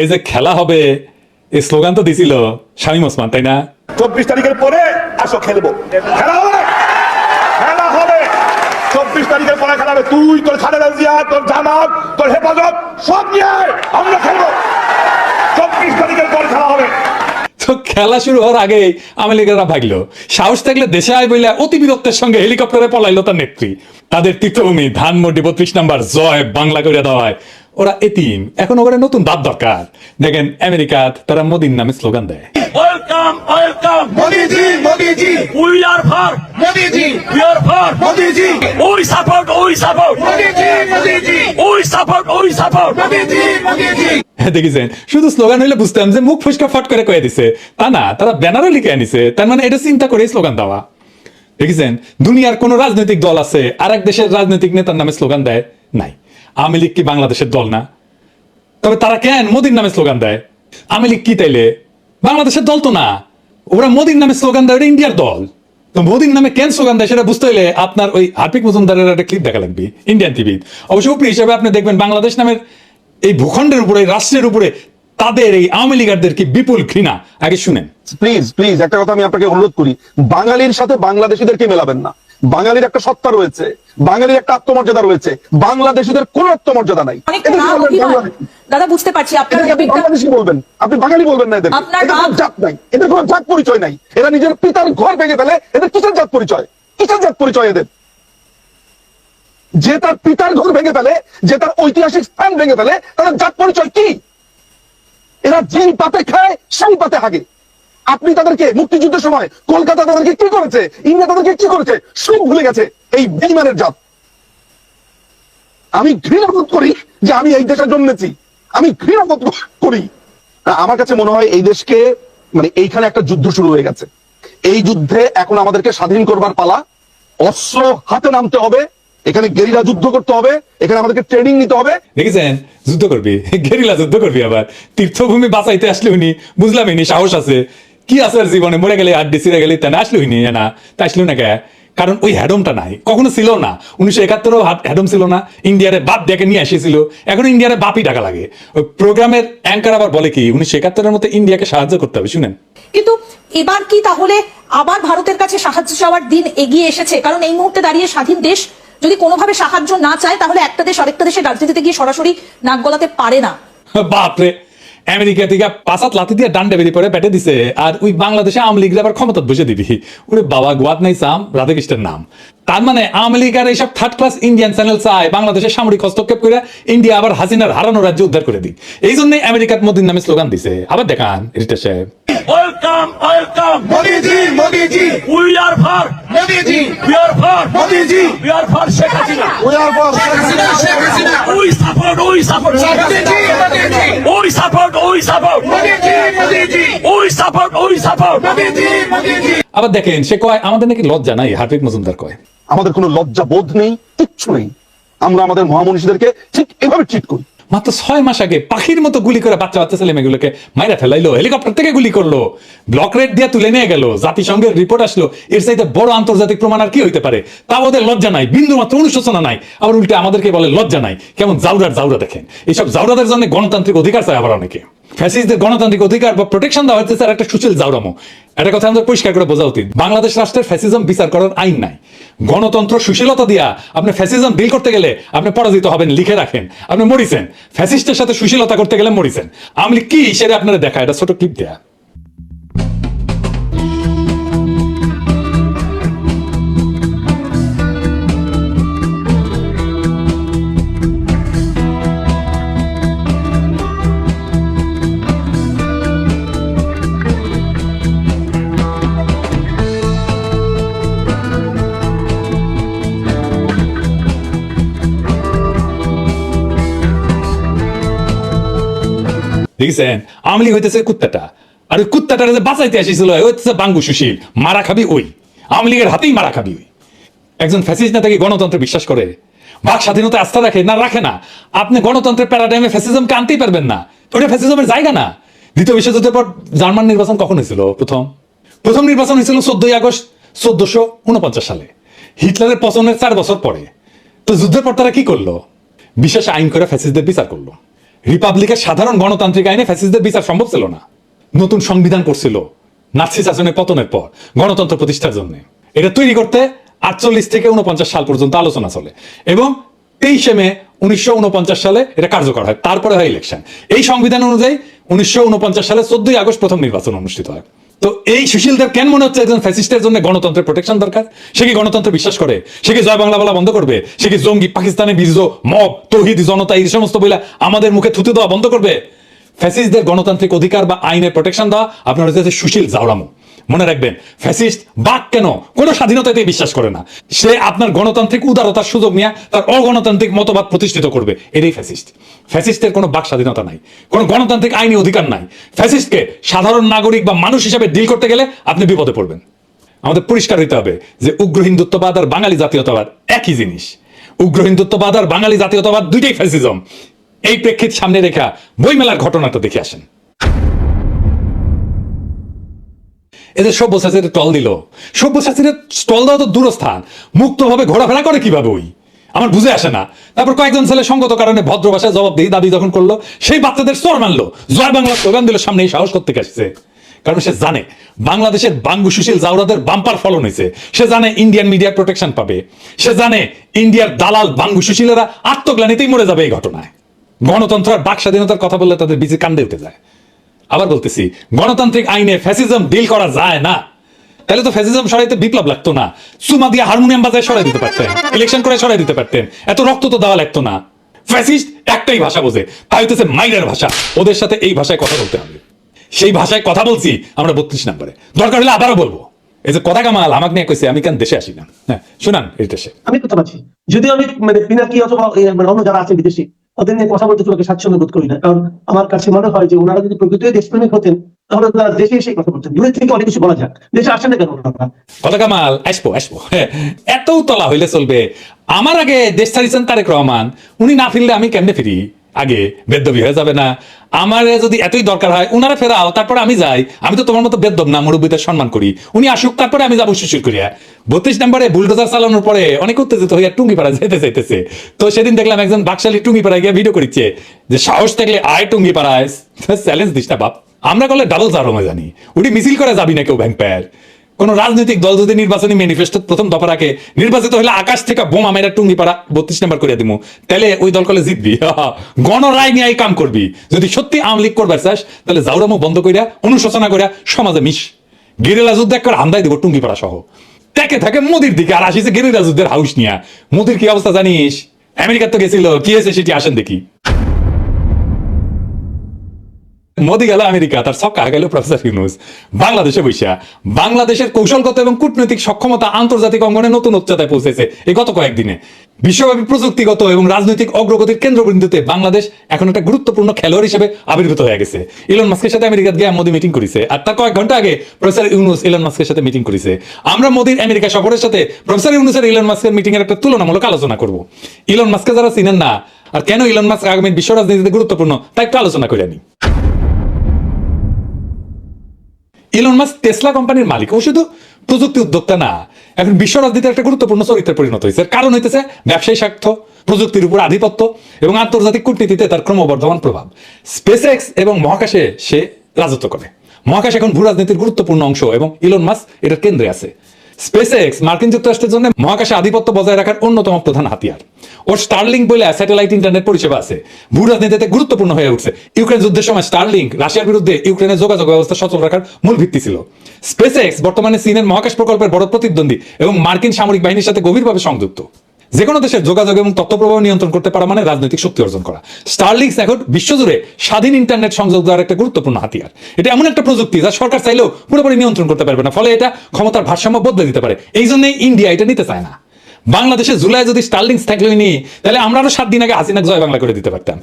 এই যে খেলা হবে এই স্লোগান তো দিছিল শামীম ওসমান, তাই না? 24 তারিখের পরে আসো খেলবো, খেলা হবে, খেলা হবে। 24 তারিখের পরে খেলা হবে। তুই তোর খালেদা জিয়া, তোর জামাত, তোর হেফাজত সব নিয়ে আমরা খেলবো। 24 তারিখের পর খেলা হবে। তো খেলা শুরু হওয়ার আগে আওয়ামী লীগেরা ভাগলো। সাহস থাকলে দেশে আয় বইলা অতি বীরত্বের সঙ্গে হেলিকপ্টারে পলাইলো তার নেত্রী। তাদের তীর্থভূমি ধানমন্ডি 32 নম্বর জয় বাংলা করে দেওয়ায় ওরা এতিম, এখন ওখানে নতুন দাঁত দরকার। দেখেন আমেরিকা তারা মোদির নামে স্লোগান দেয়, welcome welcome Modiji Modiji, we are for Modiji, we are for Modiji, we support Modiji Modiji, we support মোদিজি মোদিজি। দেখেছেন? শুধু স্লোগান হইলে বুঝতাম যে মুখ ফুসকা ফট করে কয়ে দিছে, তা না, তারা ব্যানারও লিখে আনিছে। তার মানে এটা চিন্তা করে স্লোগান দেওয়া। দেখেছেন? দুনিয়ার কোন রাজনৈতিক দল আছে আর এক দেশের রাজনৈতিক নেতার নামে স্লোগান দেয়? নাই। আওয়ামী লীগ কি বাংলাদেশের দল না? তবে তারা কেন মোদির নামে স্লোগান দেয়? আওয়ামী লীগ কি তাইলে বাংলাদেশের দল তো না, ওরা মোদির নামে স্লোগান দেয়, ওটা ইন্ডিয়ার দল। তো মোদির নামে কেন স্লোগান দেয় সেটা বুঝতে হলে আপনার ওই হার্পিক মজুমদারের একটা ক্লিপ দেখা লাগবে ইন্ডিয়ান টিভি। অবশ্য উপরি হিসাবে আপনি দেখবেন বাংলাদেশ নামের এই ভূখণ্ডের উপরে, রাষ্ট্রের উপরে তাদের এই আওয়ামী লীগারদের কি বিপুল ঘৃণা। আগে শুনেন। প্লিজ প্লিজ একটা কথা আমি আপনাকে অনুরোধ করি, বাঙালির সাথে বাংলাদেশিদেরকে মেলাবেন না। বাঙালির একটা সত্তা রয়েছে, বাঙালির একটা আত্মমর্যাদা রয়েছে, বাংলাদেশিদের কোনো আত্মমর্যাদা নাই। দাদা বুঝতে পারছি আপনার বাংলাদেশি বলবেন, আপনি বাঙালি বলবেন না। এদের কোনো জাত নাই, এদের কোনো জাত পরিচয় নাই। এরা নিজের পিতার ঘর ভেঙে ফেলে, এদের কিসের জাত পরিচয়? কিসের জাত পরিচয় এদের? যে তার পিতার ঘর ভেঙে ফেলে, যে তার ঐতিহাসিক স্থান ভেঙে ফেলে, তাদের জাত পরিচয় কি? এরা যেই পাতে খায় সেই পাতে হাগে। আপনি তাদেরকে মুক্তিযুদ্ধের সময় কলকাতা তাদেরকে কি করেছে, ইন্ডিয়া তাদেরকে কি করেছে সব ভুলে গেছে এই বেঈমানের জাত। আমি ঘৃণা বোধ করি যে আমি এই দেশে জন্মেছি, আমি ঘৃণা বোধ করি। আমার কাছে মনে হয় এই দেশকে মানে এইখানে একটা যুদ্ধ শুরু হয়ে গেছে। এই যুদ্ধে এখন আমাদেরকে স্বাধীন করবার পালা। অস্ত্র হাতে নামতে হবে, এখানে গেরিলা যুদ্ধ করতে হবে, এখানে আমাদেরকে ট্রেনিং নিতে হবে। দেখেছেন? যুদ্ধ করবি, গেরিলা যুদ্ধ করবি। আবার তীর্থভূমি বাঁচাইতে আসলে উনি বুঝলাম ইনি সাহস আছে কি আছে আর জীবনে, মরে গেলে আড্ডি ছিঁড়ে গেলে তা না আসলে উনি না, তা আসলো না কে? কারণ ওই হ্যাডমটা নাই, কখনো ছিল না। 1971-ও হ্যাডম ছিল না, ইন্ডিয়ারে বাপ ডেকে নিয়ে এসেছিল, এখন ইন্ডিয়ারে বাপই টাকা লাগে। ওই প্রোগ্রামের অ্যাঙ্কার আবার বলে কি 1971-এর মতো ইন্ডিয়াকে সাহায্য করতে হবে। শুনেন। কিন্তু এবার কি তাহলে আবার ভারতের কাছে সাহায্য চাওয়ার দিন এগিয়ে এসেছে? কারণ এই মুহূর্তে দাঁড়িয়ে স্বাধীন দেশ যদি কোনোভাবে সাহায্য না চায় তাহলে একটা দেশ আরেকটা দেশের রাজনীতিতে গিয়ে সরাসরি নাক গলাতে পারে না। বাপরে, আমেরিকা থেকে 5 লাথি দিয়ে ডান্ডা বেরিয়ে পড়ে পেটে দিছে, আর ওই বাংলাদেশে আওয়ামী লীগ আবার ক্ষমতা বসে দিবি। ওরে বাবা, গোয়াত নাই সাম রাধাকৃষ্ণের নাম। তার মানে আওয়ামী লীগ আর এইসব থার্ড ক্লাস ইন্ডিয়ান চ্যানেল চায় বাংলাদেশের সামরিক হস্তক্ষেপ করে ইন্ডিয়া আবার হাসিনার হারানো রাজ্য উদ্ধার করে দিক। এই জন্যই আমেরিকার মোদির নামে স্লোগান দিছে। আবার দেখান রিটা সাহেব। Welcome welcome Modiji Modiji, we are for Modiji, we are for Modiji, we are for Sheikh Hasina, we are for Sheikh Hasina, we support Modiji Modiji, we support Modiji Modiji, we support মোদিজি মোদিজি। আবার দেখেন সে কয় আমাদের নাকি লজ্জা নাই। হার্পিক মজুমদার কয় আমাদের কোনো লজ্জা বোধ নেই, কিচ্ছু নেই। আমরা আমাদের মহামনীষীদেরকে ঠিক এভাবে ট্রিট করি। মাত্র 6 মাস আগে পাখির মতো গুলি করে বাচ্চা বাচ্চা ছেলে মেয়েগুলোকে মাইরা ফেলাইলো, হেলিকপ্টার থেকে গুলি করলো, ব্লক রেড দিয়ে তুলে নিয়ে গেল, জাতিসংঘের রিপোর্ট আসলো। এর চাইতে বড় আন্তর্জাতিক প্রমাণ আর কি হইতে পারে? তাও ওদের লজ্জা নাই, বিন্দু মাত্র অনুশোচনা নাই। আবার উল্টে আমাদেরকে বলে লজ্জা নাই। কেমন জাউরা দেখেন। এইসব জাউরাদের জন্য গণতান্ত্রিক অধিকার চায় আবার অনেকে। ফ্যাসিস্টদের গণতান্ত্রিক অধিকার বা প্রোটেকশন দেওয়া হচ্ছে স্যার একটা সুশীল জাউরামো। একটা কথা আমাদের পরিষ্কার করে বোঝা উচিত, বাংলাদেশ রাষ্ট্রের ফ্যাসিজম বিচার করার আইন নাই। গণতন্ত্র সুশীলতা দিয়া আপনি ফ্যাসিজম ডিল করতে গেলে আপনি পরাজিত হবেন, লিখে রাখেন। আপনি মরিছেন ফ্যাসিস্টের সাথে সুশীলতা করতে গেলে মরিছেন। আমি কি সেটা আপনারা দেখা, এটা ছোট ক্লিপ দেয়া। দেখছেন? আওয়ামী লীগ হইতেছে কুত্তাটা, আর ওই কুত্তাটারে যে বাঁচাইতে আসিছিল হইতেছে বাঙ্গু সুশীল। মারা খাবি ওই, আওয়ামী লীগের হাতেই মারা খাবি ওই। একজন ফ্যাসিস্ট নেতা কি গণতন্ত্রে বিশ্বাস করে? বাক স্বাধীনতা আস্থা রাখে না? রাখে না। আপনি গণতন্ত্রের প্যারাডাইমে ফ্যাসিজমকে আনতেই পারবেন না। ওটা ফ্যাসিজমের জায়গা না। দ্বিতীয় বিশ্বযুদ্ধের পর জার্মান নির্বাচন কখন হয়েছিল? প্রথম নির্বাচন হয়েছিল 14 আগস্ট 1449 সালে, হিটলারের পতনের 4 বছর পরে। তো যুদ্ধের পর তারা কি করলো? বিশেষ আইন করে ফ্যাসিস্টদের বিচার করলো। রিপাবলিকের সাধারণ গণতান্ত্রিক আইনে ফ্যাসিস্টদের বিচার সম্ভব ছিল না। নতুন সংবিধান করছিল নাৎসি শাসনের পতনের পর গণতন্ত্র প্রতিষ্ঠার জন্য। এটা তৈরি করতে 48 থেকে 49 সাল পর্যন্ত আলোচনা চলে এবং 23 মে 1949 সালে এটা কার্যকর হয়। তারপরে হয় ইলেকশন। এই সংবিধান অনুযায়ী 1949 সালে 14 আগস্ট প্রথম নির্বাচন অনুষ্ঠিত হয়। তো এই সুশীলদের কেন মনে হচ্ছে একজন ফ্যাসিস্টের জন্য গণতন্ত্রের প্রোটেকশন দরকার? সে কি গণতন্ত্র বিশ্বাস করে? সে কি জয় বাংলা বলা বন্ধ করবে? সে কি জঙ্গি, পাকিস্তানি বীর্য, মব, তৌহিদ, জনতা এই সমস্ত বইলা আমাদের মুখে থুতু দেওয়া বন্ধ করবে? ফ্যাসিস্টদের গণতান্ত্রিক অধিকার বা আইনের প্রোটেকশন দেওয়া আপনার হচ্ছে সুশীল জাউরামো। মনে রাখবেন, ফ্যাসিস্ট বাক কেন কোনো স্বাধীনতাতে বিশ্বাস করে না। সে আপনার গণতান্ত্রিক উদারতার সুযোগ নিয়ে তার অগণতান্ত্রিক মতবাদ প্রতিষ্ঠিত করবে। এটাই ফ্যাসিস্ট। ফ্যাসিস্টের কোনো বাক স্বাধীনতা নাই, কোনো গণতান্ত্রিক আইনি অধিকার নাই। ফ্যাসিস্টকে সাধারণ নাগরিক বা মানুষ হিসাবে ডিল করতে গেলে আপনি বিপদে পড়বেন। আমাদের পরিষ্কার হইতে হবে যে উগ্র হিন্দুত্ববাদ আর বাঙালি জাতীয়তাবাদ একই জিনিস। উগ্র হিন্দুত্ববাদ আর বাঙালি জাতীয়তাবাদ দুইটাই ফ্যাসিজম। এই প্রেক্ষিত সামনে রেখা বইমেলার ঘটনাটা দেখে আসেন। এদের সব্যসাচীর টল দিল। সব্যসাচীর স্টল দেওয়া তো দূরস্থান, মুক্তভাবে ঘোরাফেরা করে কিভাবে ওই আমার বুঝে আসে না। তারপর কয়েকজন ছেলে সঙ্গত কারণে ভদ্র ভাষায় জবাবদিহি দাবি যখন করলো, সেই বাচ্চাদের চর মারলো, জয় বাংলা স্লোগান দিল, সামনে এই সাহস করতে আসছে। কারণ সে জানে বাংলাদেশের বাঙ্গু সুশীল জাউরাদের বাম্পার ফলন হয়েছে। সে জানে ইন্ডিয়ান মিডিয়ার প্রোটেকশন পাবে। সে জানে ইন্ডিয়ার দালাল বাঙ্গু সুশীলেরা আত্মগ্লানিতেই মরে যাবে এই ঘটনায়। গণতন্ত্র আর বাক স্বাধীনতার কথা বললে তাদের বিচি কান্দে উঠে যায়। আবার বলতেছি, গণতান্ত্রিক আইনে ফ্যাসিজম ডিল করা যায় না। তাহলে তো ফ্যাসিজম সরাইতে বিপ্লব লাগতো না, সুমা দিয়ে হারমোনিয়াম বাজায় সরাই দিতে পারতেন, ইলেকশন করে সরাই দিতে পারতেন, এত রক্ত তো দেওয়া লাগতো না। ফ্যাসিস্ট একটাই ভাষা বোঝে, তাই হইতেছে মাইরের ভাষা। ওদের সাথে এই ভাষায় কথা বলতে হবে। সেই ভাষায় কথা বলছি আমরা 32 নম্বরে, দরকার হলে আবারও বলবো। এই যে কথা কামাল আমাকে নিয়ে কইছে আমি কেন দেশে আসি না। হ্যাঁ শুনান এই দেশে আমি কথা পাচ্ছি, যদিও আমি পিনাকি অথবা অন্য যারা আছে বিদেশি ওদের নিয়ে কথা বলতে তোমাকে স্বাচ্ছন্দ্য বোধ করি না। কারণ আমার কাছে মনে হয় যে ওনারা যদি প্রকৃত দেশপ্রেমিক হতেন তাহলে তারা দেশে এসে কথা বলতেন। দূরের থেকে অনেক কিছু বলা যাক, দেশে আসেন না কেন ওনারা? কথা কামাল আসবো আসবো, এত তলা হইলে চলবে? আমার আগে দেশ ছাড়িয়েছেন তারেক রহমান, উনি না ফিরলে আমি কেমনে ফিরি? আগে বেদ্যবি হয়ে যাবে না? আমার যদি এতই দরকার হয় উনারা ফেরাও, তারপরে আমি যাই। আমি তো তোমার মতো বেদ্যব না, মুরব্বীদের সম্মান করি। উনি আসুক, তারপরে আমি যাবো শিশুর করিয়া। 32 নম্বরে বুলডোজার চালানোর পরে অনেক উত্তেজিত হইয়া টুঙ্গিপাড়া যেতে চাইতেছে। তো সেদিন দেখলাম একজন বাকশালী টুঙ্গিপাড়ায় গিয়ে ভিডিও করিচ্ছে যে সাহস থাকলে আয় টুঙ্গিপাড়ায়, চ্যালেঞ্জ দিস না বাপ। আমরা করলে ডাবল জারমে জানি, উনি মিছিল করে যাবি না কেউ ব্যাংক প্যার। কোন রাজনৈতিক দল যদি নির্বাচনী ম্যানিফেস্টো প্রথম দফা রাখে নির্বাচিত হলে আকাশ থেকে বোমা মেরা টুঙ্গিপাড়া 32 নম্বর করে দিব, তাহলে ওই দল কলে জিতবি। গণরায় নিয়ে কাম করবি। যদি সত্যি আওয়ামী লীগ করবার চাস তাহলে জাউরামো বন্ধ করিয়া অনুশোচনা করিয়া সমাজে মিশ। গেরিলা যুদ্ধ একবার হামদাই দিব টুঙ্গিপাড়া সহ। দেখে থাকে মোদির দিকে আর আসিছে গেরিলা যুদ্ধের হাউস নিয়া। মোদির কি অবস্থা জানিস? আমেরিকার তো গেছিল, কি হয়েছে সেটি আসেন দেখি। মোদি গেল আমেরিকা, তার ছক্কা গেল প্রফেসর ইউনূস বাংলাদেশে বৈশা। বাংলাদেশের কৌশলগত এবং কূটনৈতিক সক্ষমতা আন্তর্জাতিক অঙ্গনে নতুন উচ্চতায় পৌঁছেছে এই গত কয়েকদিনে। বিশ্বব্যাপী প্রযুক্তিগত এবং রাজনৈতিক অগ্রগতির কেন্দ্রবিন্দুতে বাংলাদেশ এখন একটা গুরুত্বপূর্ণ খেলোয়াড় হিসেবে আবির্ভূত হয়ে গেছে। ইলন মাস্কের সাথে আমেরিকা গিয়ে মোদি মিটিং করেছে, আর তার কয়েক ঘন্টা আগে প্রফেসর ইউনূস ইলন মাস্কের সাথে মিটিং করেছে। আমরা মোদির আমেরিকা সফরের সাথে প্রফেসর ইউনূসের ইলন মাস্কের মিটিং এর একটা তুলনামূলক আলোচনা করব। ইলন মাস্কে যারা চিনেন না আর কেন ইলন মাস্ক আগামী বিশ্ব রাজনীতিতে গুরুত্বপূর্ণ তা একটু আলোচনা করে নিই। ইলন মাস্ক টেসলা কোম্পানির মালিক, ও শুধু প্রযুক্তি উদ্যোক্তা না, এখন বিশ্ব রাজনীতির একটা গুরুত্বপূর্ণ চরিত্রে পরিণত হয়েছে। কারণ হইতেছে ব্যবসায়ী স্বার্থ, প্রযুক্তির উপর আধিপত্য এবং আন্তর্জাতিক কূটনীতিতে তার ক্রমবর্ধমান প্রভাব। স্পেস এক্স এবং মহাকাশে সে রাজত্ব করে। মহাকাশ এখন ভূ রাজনীতির গুরুত্বপূর্ণ অংশ এবং ইলন মাস্ক এটার কেন্দ্রে আছে। স্পেস এক্স মার্কিন যুক্তরাষ্ট্রের জন্য মহাকাশে আধিপত্য বজায় রাখার অন্যতম প্রধান হাতিয়ার। ওর স্টারলিংক বলে স্যাটেলাইট ইন্টারনেট পরিষেবা আছে, ভূ রাজনীতিতে গুরুত্বপূর্ণ হয়ে উঠছে। ইউক্রেন যুদ্ধের সময় স্টারলিংক রাশিয়ার বিরুদ্ধে ইউক্রেনের যোগাযোগ ব্যবস্থা সচল রাখার মূল ভিত্তি ছিল। স্পেস এক্স বর্তমানে চীনের মহাকাশ প্রকল্পের বড় প্রতিদ্বন্দ্বী এবং মার্কিন সামরিক বাহিনীর সাথে গভীরভাবে সংযুক্ত। যে কোনো দেশের যোগাযোগ এবং তথ্য প্রবাহ নিয়ন্ত্রণ করতে পারা মানে রাজনৈতিক শক্তি অর্জন করা। স্টারলিংক এখন বিশ্বজুড়ে স্বাধীন ইন্টারনেট সংযোগ দেওয়ার একটা গুরুত্বপূর্ণ হাতিয়ার। এটা এমন একটা প্রযুক্তি যা সরকার চাইলেও পুরোপুরি নিয়ন্ত্রণ করতে পারবে না, ফলে এটা ক্ষমতার ভারসাম্য বদলে দিতে পারে। এই জন্যই ইন্ডিয়া এটা নিতে চায় না। বাংলাদেশে জুলাই যদি স্টারলিংক থাকলেই নি, তাহলে আমরা আরো 7 দিন আগে হাসিনাকে জয় বাংলা করে দিতে পারতাম।